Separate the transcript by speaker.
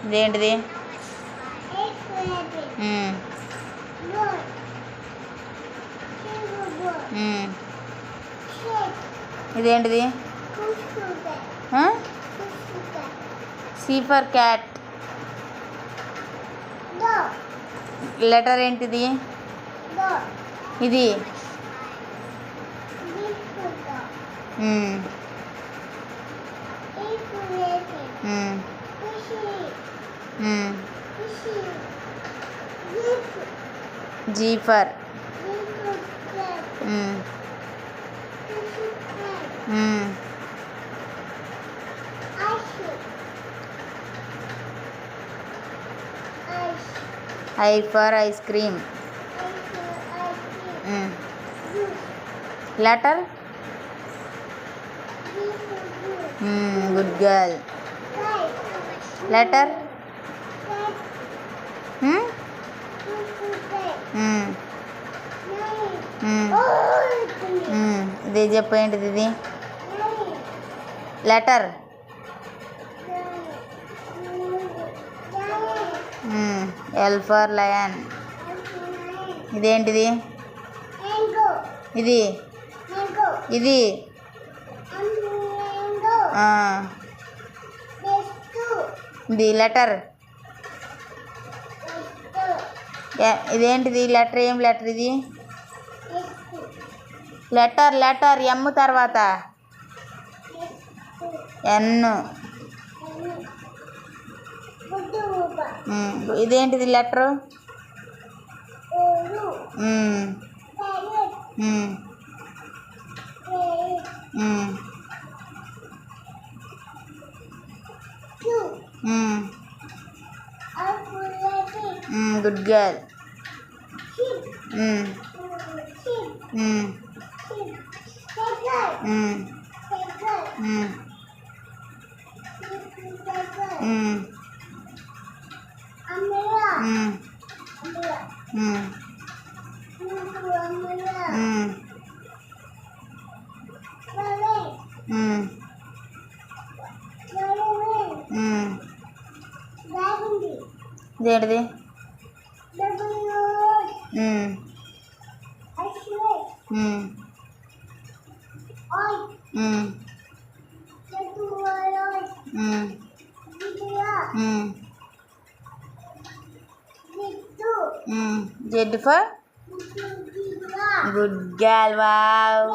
Speaker 1: ఇదేంటిది? ఇదేంటిది? C for cat. Letter ఏంటిది? ఇది G for I for ice cream. Letter good girl. Letter ఇది చెప్పు, ఏంటిది ఇది? Letter L for lion. ఇదేంటిది? ఇది ఇది ఇది లెటర్. ఇదేంటిది? లెటర్ ఏం లెటర్ ఇది? లెటర్ ఎమ్ తర్వాత ఎన్. ఇదేంటిది? Letter good girl. ఇదేంటిది? Z for good girl. Wow.